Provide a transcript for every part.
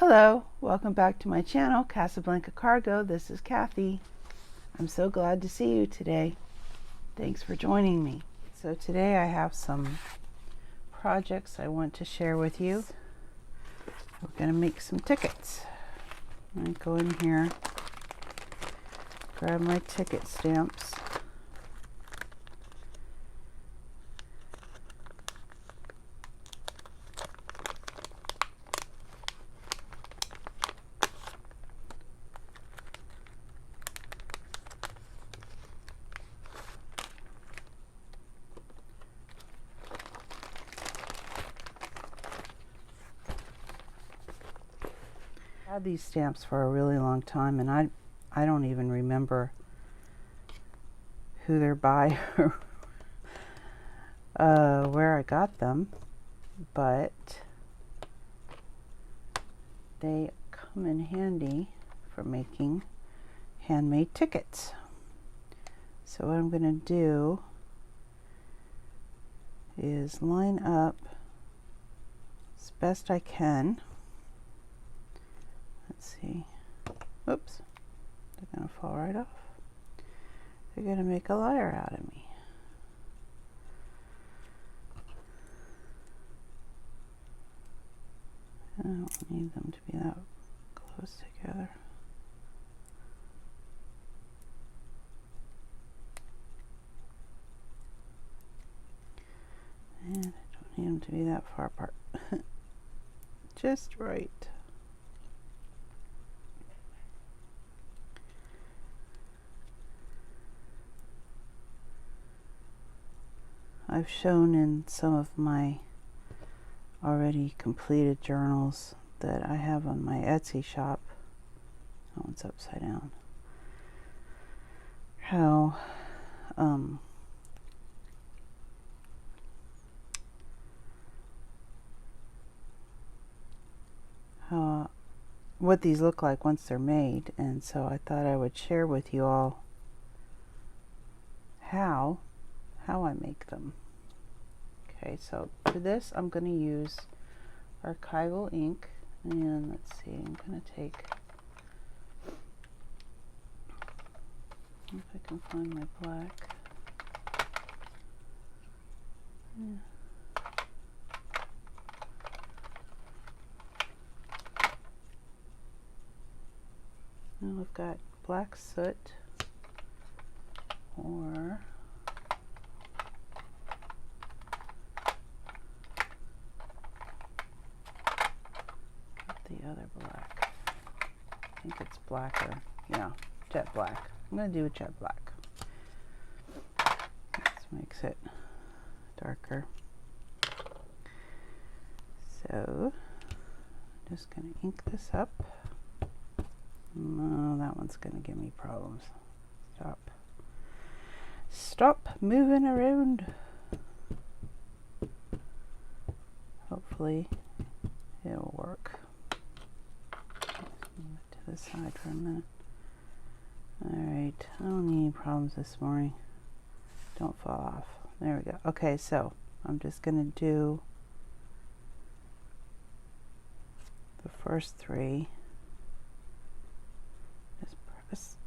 Hello, welcome back to my channel, Casablanca Cargo. This is Kathy. I'm so glad to see you today. Thanks for joining me. So today I have some projects I want to share with you. We're going to make some tickets. I'm going to go in here, grab my ticket stamps. I had these stamps for a really long time, and I don't even remember who they're by or where I got them, but they come in handy for making handmade tickets. So what I'm going to do is line up as best I can. Let's see. Oops. They're going to fall right off. They're going to make a liar out of me. I don't need them to be that close together. And I don't need them to be that far apart. Just right. I've shown in some of my already completed journals that I have on my Etsy shop. That one's upside down. How what these look like once they're made, and so I thought I would share with you all how I make them. Okay, so for this I'm going to use archival ink, and let's see, I'm going to take, if I can find my black. Yeah. Now I've got black soot, or the other black. I think it's blacker. Yeah, jet black. I'm going to do a jet black. This makes it darker. So, I'm just going to ink this up. No, that one's going to give me problems. Stop moving around. Hopefully it'll work. Move it to the side for a minute. Alright, I don't need any problems this morning. Don't fall off. There we go. Okay, so I'm just going to do the first three. Just press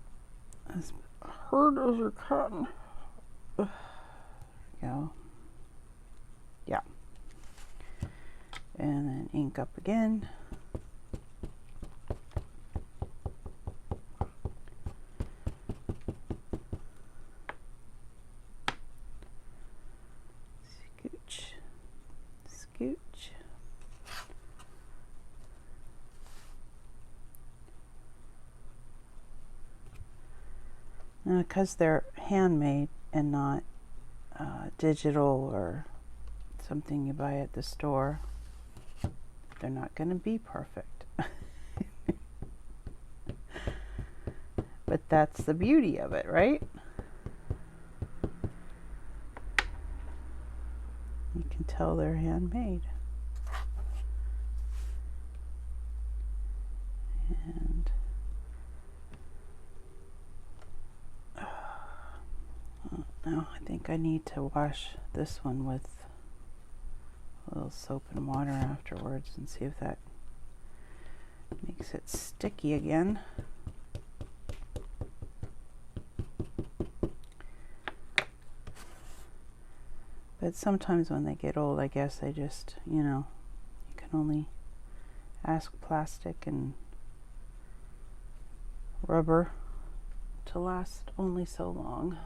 as hard as you can. There we go. Yeah. And then ink up again. Scooch. Scooch. Now, because they're handmade and not digital or something you buy at the store, they're not going to be perfect. But that's the beauty of it, right? You can tell they're handmade. And now I think I need to wash this one with a little soap and water afterwards and see if that Makes it sticky again. But sometimes when they get old, I guess they just, you know, you can only ask plastic and rubber to last only so long.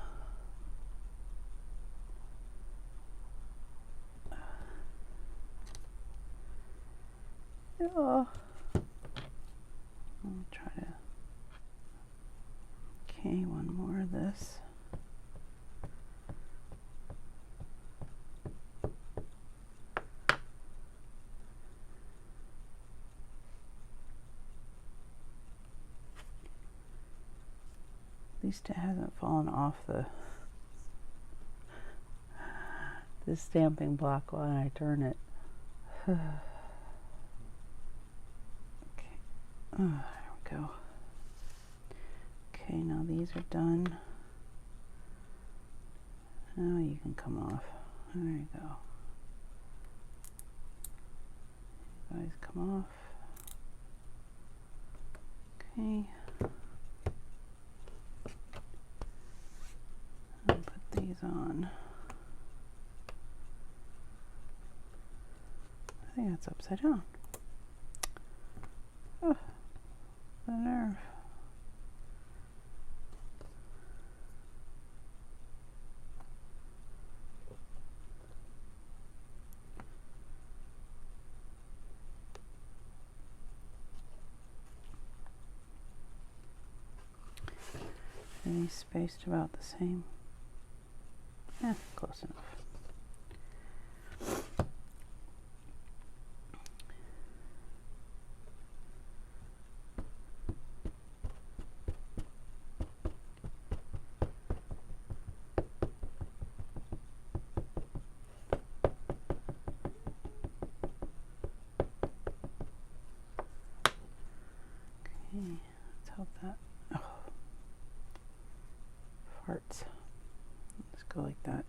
Oh. I'll try to. Okay, one more of this. At least it hasn't fallen off the stamping block while I turn it. Okay. Oh, there we go. Okay, now these are done. Now you can come off. There you go. You guys come off. Okay. I'll put these on. I think that's upside down. Oh, the nerve. Are these spaced about the same? Yeah, close enough. Let's hope that. Oh, farts. Let's go like that.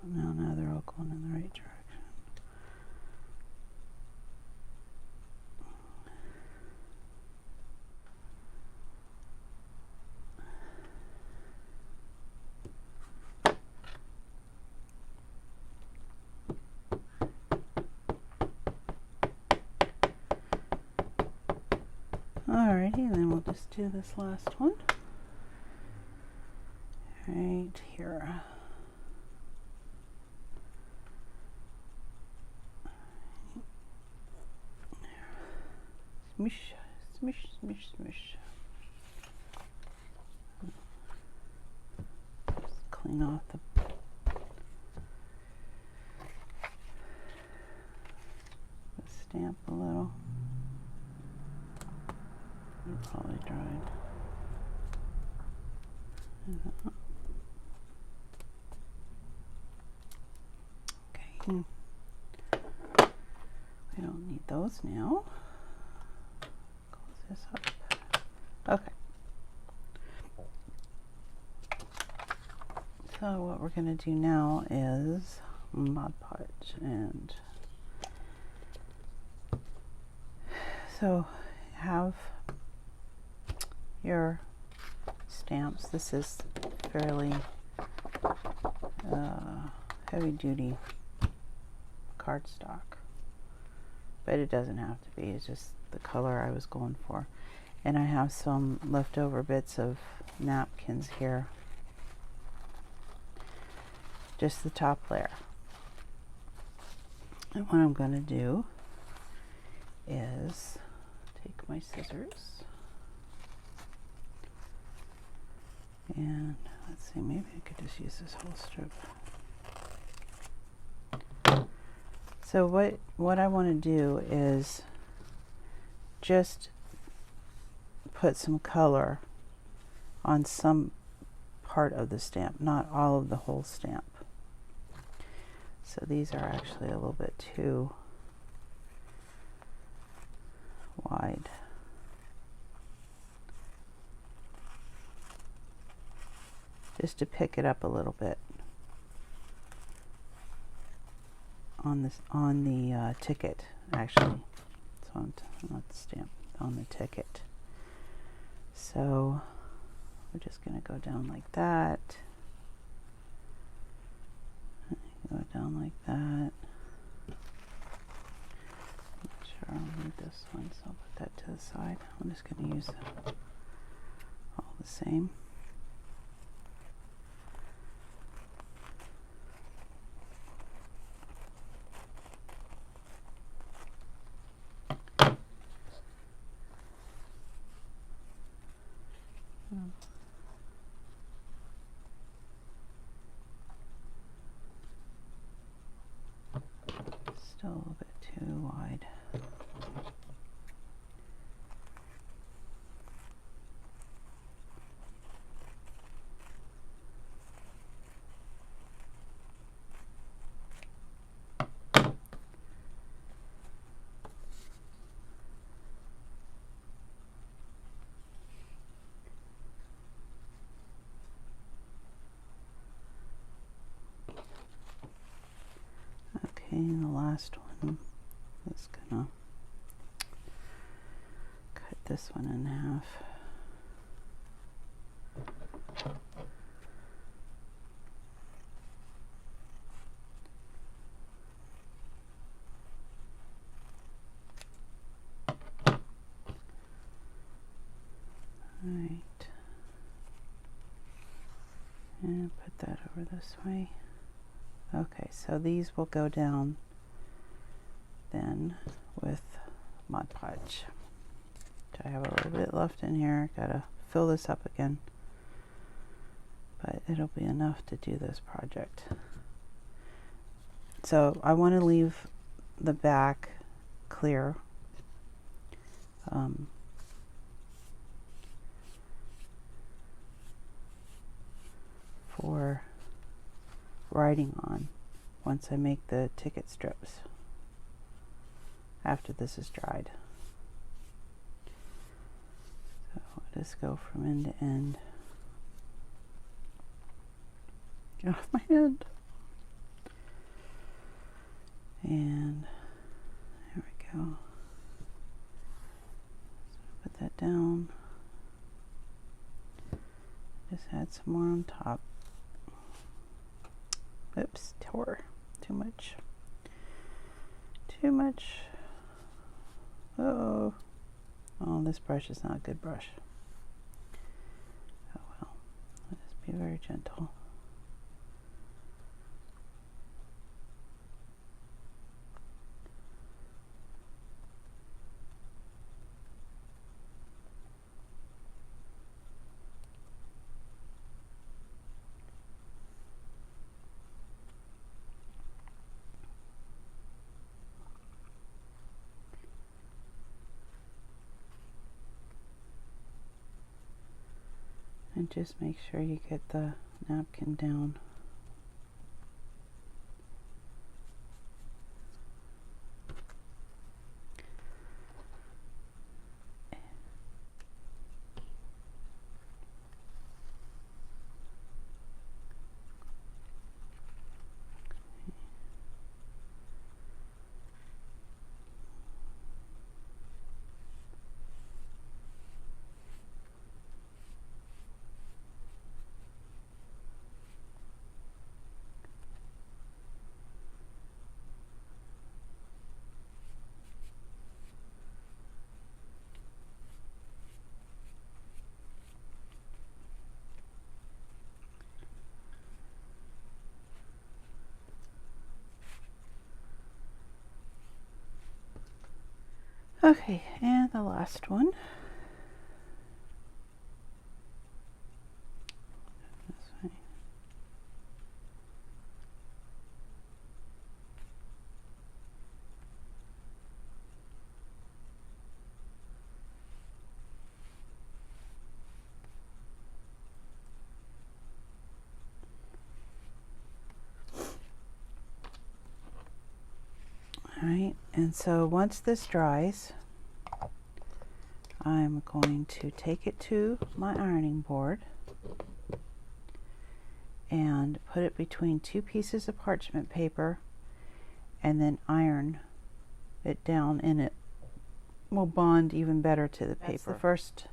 Now they're all going in the right direction. Alrighty, and then we'll just do this last one right here. Smish, smish, smish, smish. Just clean off the stamp a little. It's probably dried. Okay. We don't need those now. Close this up. Okay. So what we're going to do now is Mod Podge, and so have your stamps. This is fairly heavy duty cardstock, but it doesn't have to be. It's just the color I was going for. And I have some leftover bits of napkins here, just the top layer. And what I'm going to do is take my scissors and Let's see, maybe I could just use this whole strip. So what I want to do is just put some color on some part of the stamp, not all of the whole stamp. So these are actually a little bit too wide. Just to pick it up a little bit on this, on the ticket, actually. So not the stamp, on the ticket. So we're just going to go down like that. Go down like that. Not sure I'll need this one, so I'll put that to the side. I'm just going to use all the same. Still a little bit too wide. Okay, the last one is gonna cut this one in half. Right, and put that over this way. Okay, so these will go down then with Mod Podge. I have a little bit left in here. Gotta fill this up again, but it'll be enough to do this project. So I want to leave the back clear. For writing on once I make the ticket strips after this is dried. So I'll just go from end to end. Get off my hand. And there we go. So put that down. Just add some more on top. Oops, tore too much. Too much. Uh-oh. Oh, this brush is not a good brush. Oh well. Let us be very gentle. And just make sure you get the napkin down. Okay, and the last one. This Alright, and so once this dries, I'm going to take it to my ironing board and put it between two pieces of parchment paper and then iron it down, and it will bond even better to the paper. That's the first.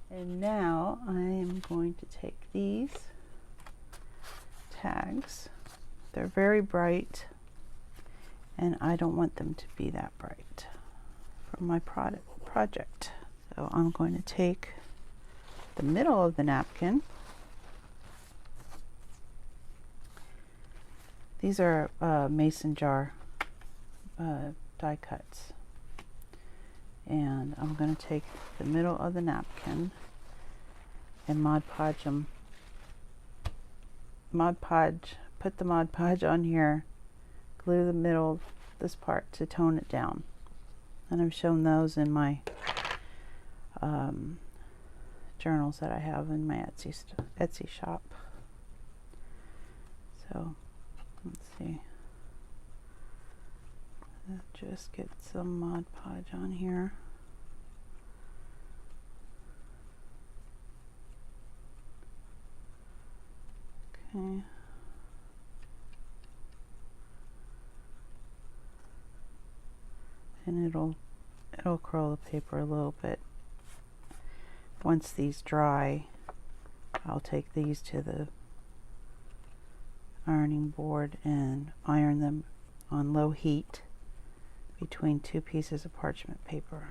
And now I am going to take these tags. They're very bright, and I don't want them to be that bright for my project. So I'm going to take the middle of the napkin. These are mason jar die cuts. And I'm going to take the middle of the napkin and Mod Podge them. Put the Mod Podge on here, glue the middle of this part to tone it down. And I've shown those in my journals that I have in my Etsy shop. So let's see. Just get some Mod Podge on here. Okay. And it'll curl the paper a little bit. Once these dry, I'll take these to the ironing board and iron them on low heat between two pieces of parchment paper.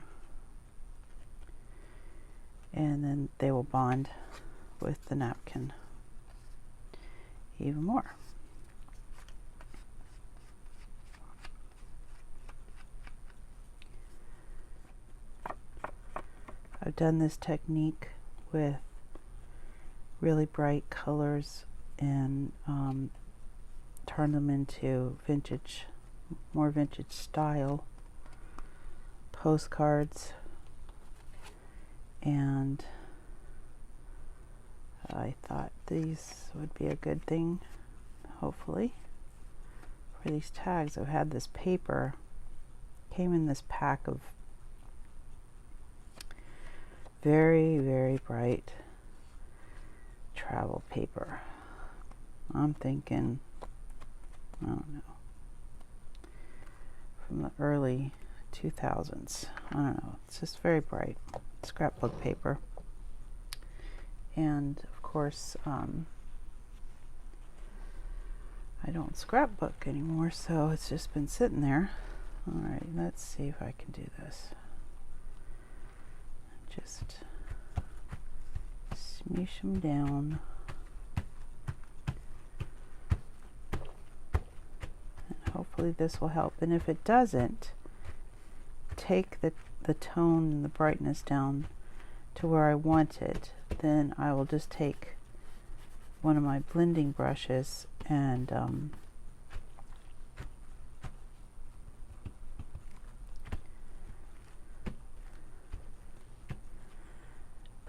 And then they will bond with the napkin even more. I've done this technique with really bright colors and turn them into vintage, more vintage style postcards, and I thought these would be a good thing, hopefully, for these tags. I've had this paper, came in this pack of very, very bright travel paper. I'm thinking, I don't know, from the early 2000s. I don't know, it's just very bright scrapbook paper. And of course, I don't scrapbook anymore, so it's just been sitting there. Alright, let's see if I can do this. Just smoosh them down. And hopefully this will help. And if it doesn't, take the tone and the brightness down to where I want it. Then I will just take one of my blending brushes and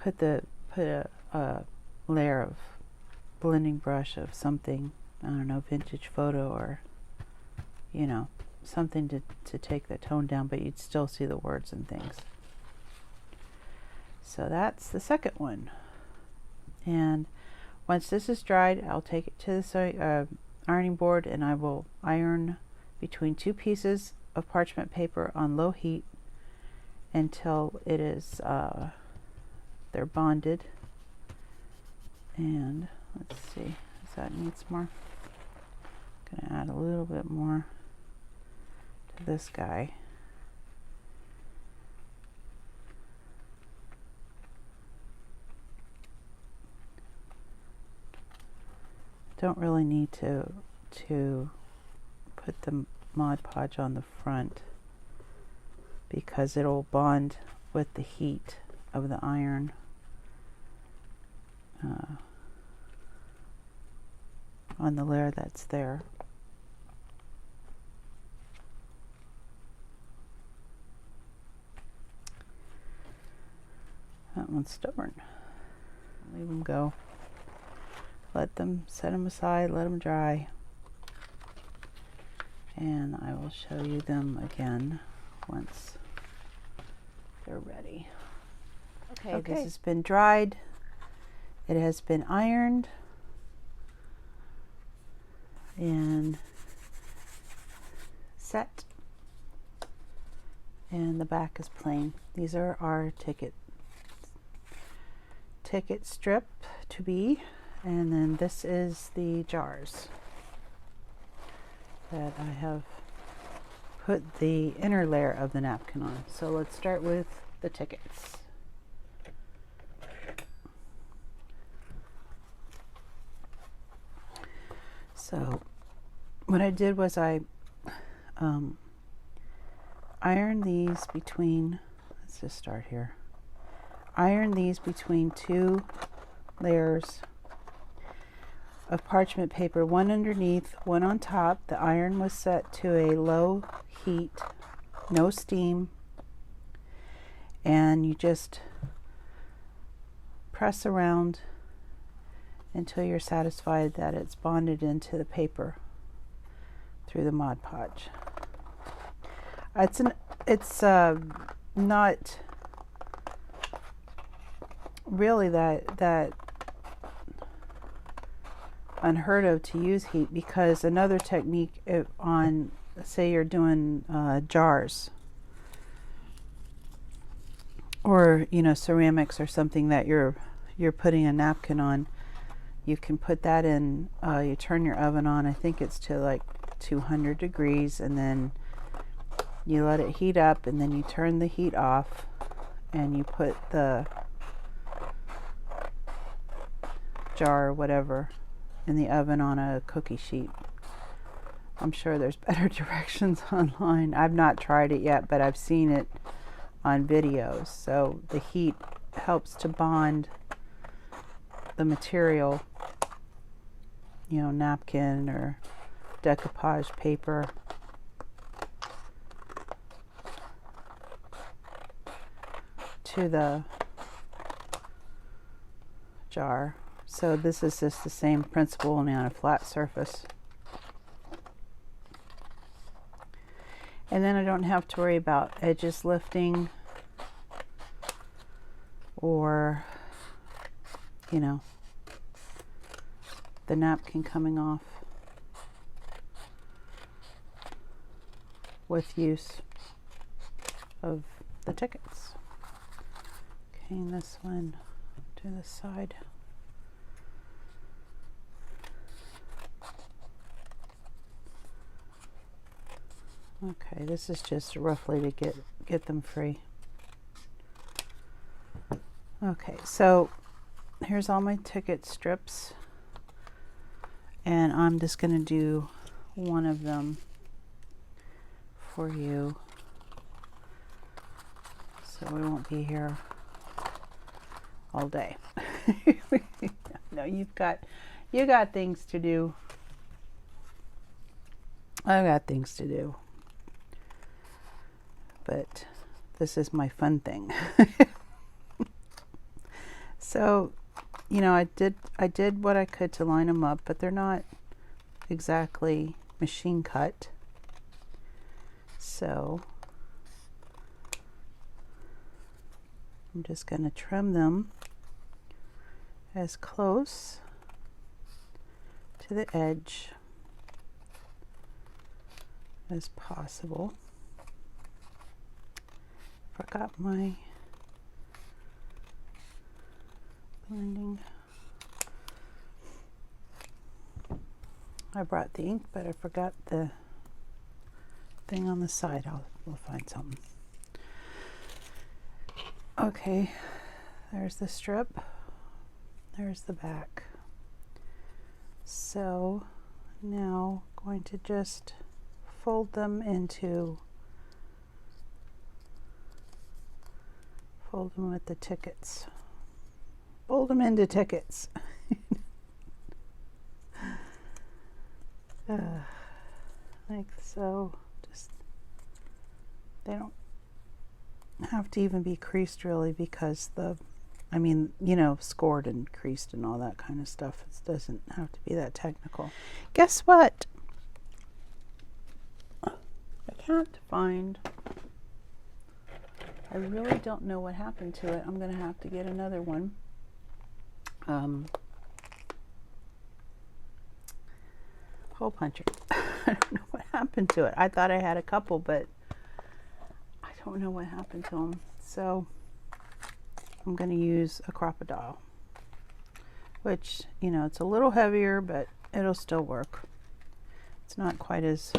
put a layer of blending brush of something, I don't know, vintage photo, or you know, something to take the tone down, but you'd still see the words and things. So that's the second one. And once this is dried, I'll take it to the ironing board, and I will iron between two pieces of parchment paper on low heat until it is they're bonded. And let's see, does that needs more? I'm gonna add a little bit more to this guy. Don't really need to put the Mod Podge on the front because it'll bond with the heat of the iron. On the layer that's there. That one's stubborn. Leave them go. Let them, set them aside, let them dry. And I will show you them again once they're ready. Okay, this has been dried. It has been ironed and set. And the back is plain. These are our ticket strip to be, and then this is the jars that I have put the inner layer of the napkin on. So let's start with the tickets. So what I did was I ironed these between, let's just start here. Iron these between two layers of parchment paper, one underneath, one on top. The iron was set to a low heat, no steam, and you just press around until you're satisfied that it's bonded into the paper through the Mod Podge. It's not really that unheard of to use heat, because another technique on, say you're doing jars or ceramics or something that you're putting a napkin on, you can put that in, you turn your oven on, I think it's to like 200 degrees, and then you let it heat up, and then you turn the heat off and you put the jar or whatever in the oven on a cookie sheet. I'm sure there's better directions online. I've not tried it yet, but I've seen it on videos. So the heat helps to bond the material, napkin or decoupage paper, to the jar. So this is just the same principle only on a flat surface. And then I don't have to worry about edges lifting or, the napkin coming off with use of the tickets. Okay, and this one to the side. Okay, this is just roughly to get them free. Okay, so here's all my ticket strips, and I'm just going to do one of them for you, so we won't be here all day. No, you got things to do. I got things to do. But this is my fun thing. So, I did what I could to line them up, but they're not exactly machine cut. So I'm just going to trim them as close to the edge as possible. Forgot my blending. I brought the ink, but I forgot the thing on the side. We'll find something. Okay, there's the strip. There's the back. So now I'm going to just fold them with the tickets. Fold them into tickets. Like so. Just, they don't have to even be creased really, because scored and creased and all that kind of stuff. It doesn't have to be that technical. Guess what? can't find, I really don't know what happened to it. I'm going to have to get another one. Hole puncher. I don't know what happened to it. I thought I had a couple, but I don't know what happened to them. So I'm going to use a crocodile, which, you know, it's a little heavier, but it'll still work. It's not quite as,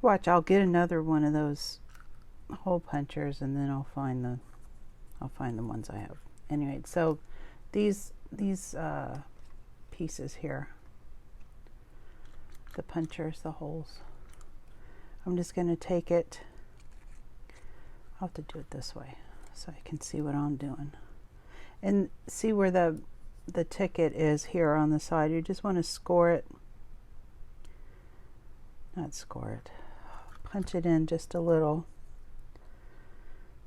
watch, I'll get another one of those hole punchers, and then I'll find the ones I have. Anyway, so these pieces here, the punchers, the holes, I'm just going to take it, I'll have to do it this way so I can see what I'm doing. And see where the ticket is here on the side. You just want to score it, not score it, punch it in just a little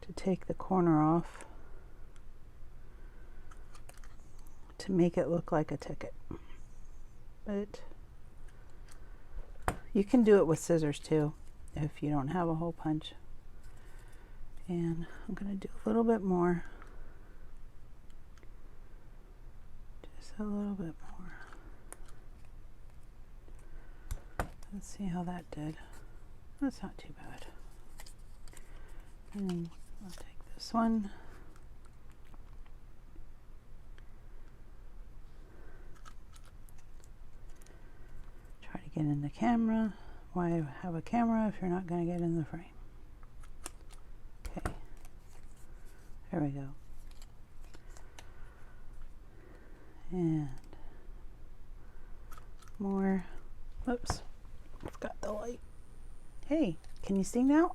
to take the corner off, to make it look like a ticket. But you can do it with scissors too if you don't have a hole punch. And I'm going to do a little bit more, just a little bit more. Let's see how that did. That's not too bad. And I'll take this one. Try to get in the camera. Why have a camera if you're not going to get in the frame? Okay, there we go. And more. Oops, forgot the light. Hey, can you see now?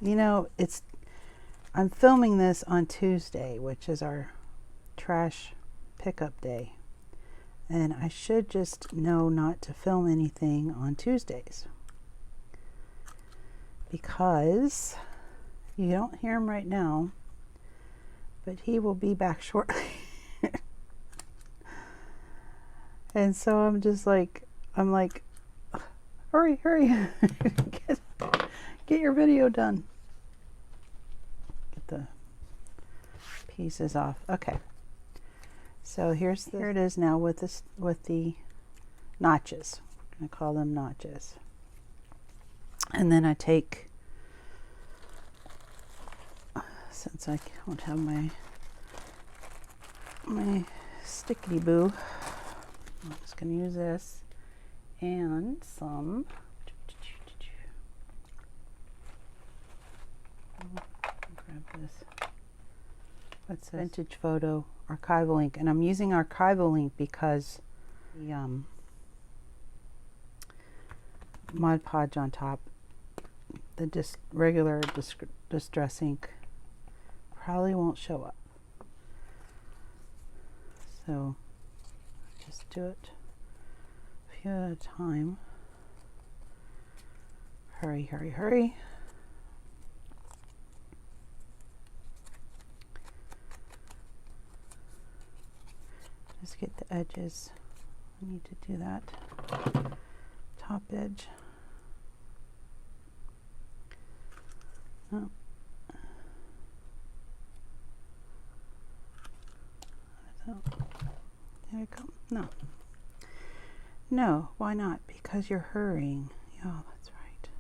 You know, I'm filming this on Tuesday, which is our trash pickup day. And I should just know not to film anything on Tuesdays, because you don't hear him right now, but he will be back shortly. And so I'm just like, hurry, get your video done. Get the pieces off. Okay. So here it is now with the notches. I'm going to call them notches. And then I take, since I don't have my stickity boo, I'm just going to use this and some grab this. What's this? Vintage photo archival ink, and I'm using archival ink because the Mod Podge on top, the regular distress ink probably won't show up. So just do it a few at a time. Hurry, hurry, hurry. Just get the edges. I need to do that. Top edge. Oh. There we go. No. No, why not? Because you're hurrying. Oh, that's right.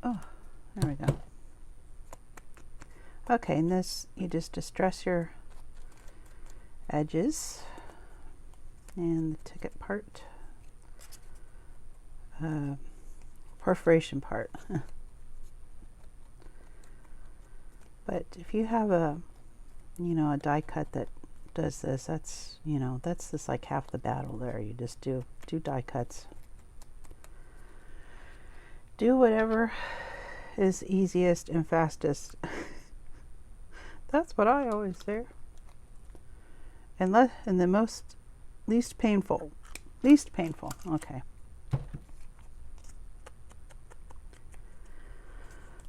Oh, there we go. Okay, and this, you just distress your edges and the ticket part, perforation part. But if you have a die cut that does this, that's just like half the battle there. You just do die cuts. Do whatever is easiest and fastest. That's what I always say. And the least painful. Okay.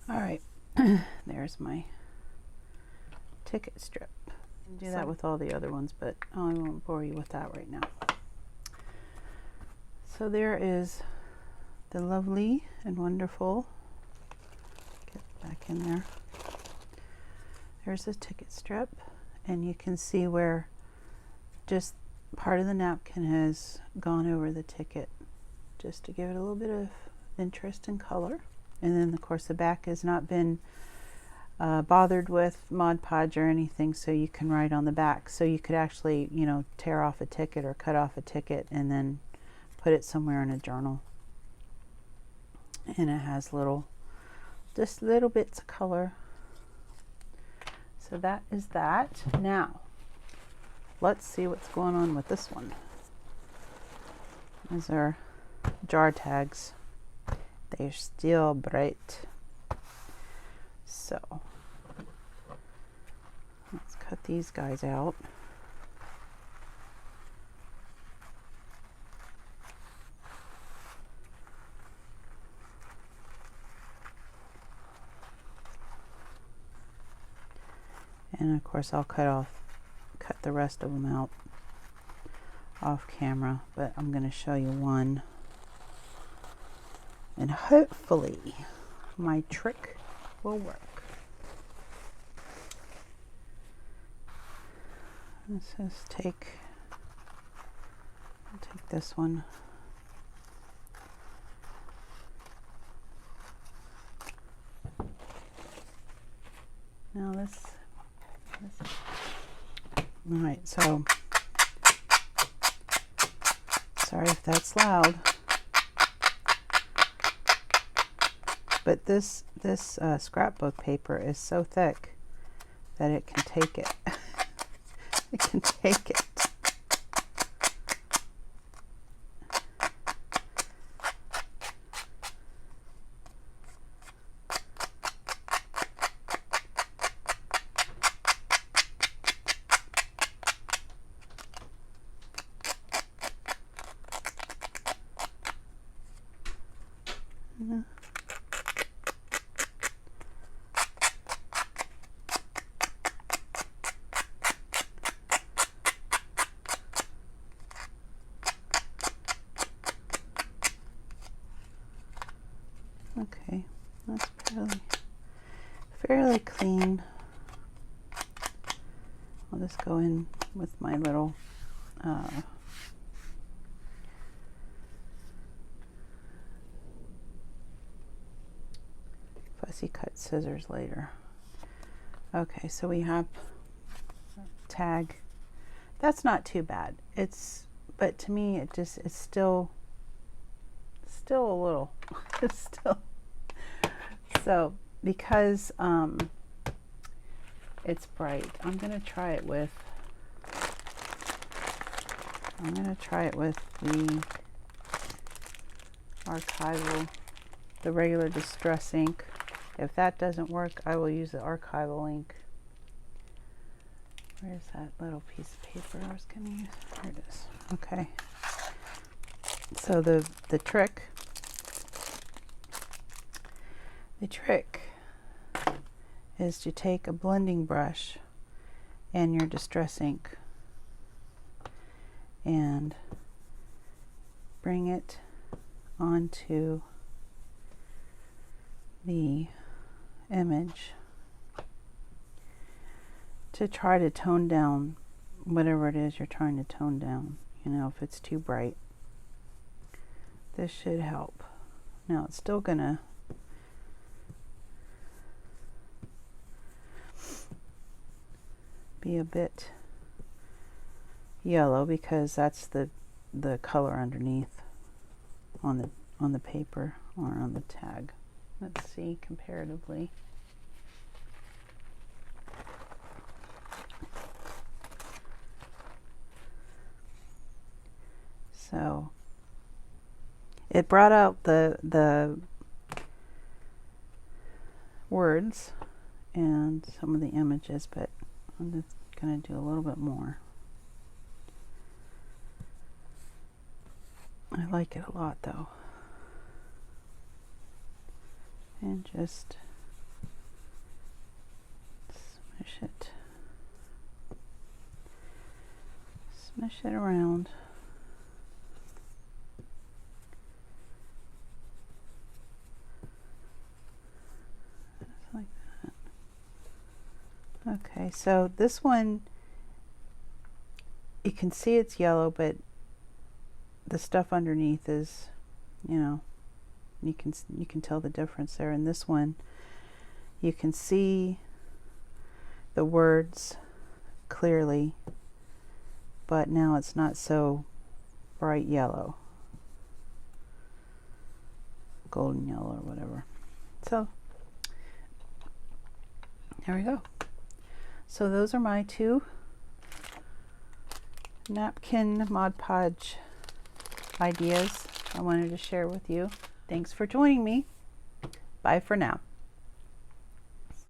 All right. There's my ticket strip. Do that with all the other ones, but I won't bore you with that right now. So there is the lovely and wonderful, get back in there. There's a ticket strip, and you can see where just part of the napkin has gone over the ticket, just to give it a little bit of interest and color. And then of course the back has not been bothered with Mod Podge or anything, so you can write on the back. So you could actually, you know, tear off a ticket or cut off a ticket and then put it somewhere in a journal. And it has just little bits of color. So that is that. Now let's see what's going on with this one. These are jar tags. They're still bright. So let's cut these guys out. And of course I'll cut the rest of them out off camera, but I'm going to show you one, and hopefully my trick will work. Let's just take this one. Now this all right, so sorry if that's loud, but this scrapbook paper is so thick that it can take it. It can take it. Okay, that's fairly clean. I'll just go in with my little fussy cut scissors later. Okay, so we have tag. That's not too bad. But to me it's still a little it's still, so because it's bright, I'm gonna try it with the archival, the regular distress ink. If that doesn't work, I will use the archival ink. Where's that little piece of paper I was gonna use? Here it is. Okay, so the trick is to take a blending brush and your distress ink and bring it onto the image to try to tone down whatever it is you're trying to tone down. You know, if it's too bright, this should help. Now it's still gonna be a bit yellow because that's the color underneath on the paper or on the tag. Let's see comparatively. So it brought out the words and some of the images, but I'm just going to do a little bit more. I like it a lot though. And just smush it. Smush it around. Just like that. Okay, so this one, you can see it's yellow, but the stuff underneath is, you know, you can tell the difference there. In this one, you can see the words clearly, but now it's not so bright yellow, golden yellow or whatever. So there we go. So those are my two napkin Mod Podge ideas I wanted to share with you. Thanks for joining me. Bye for now.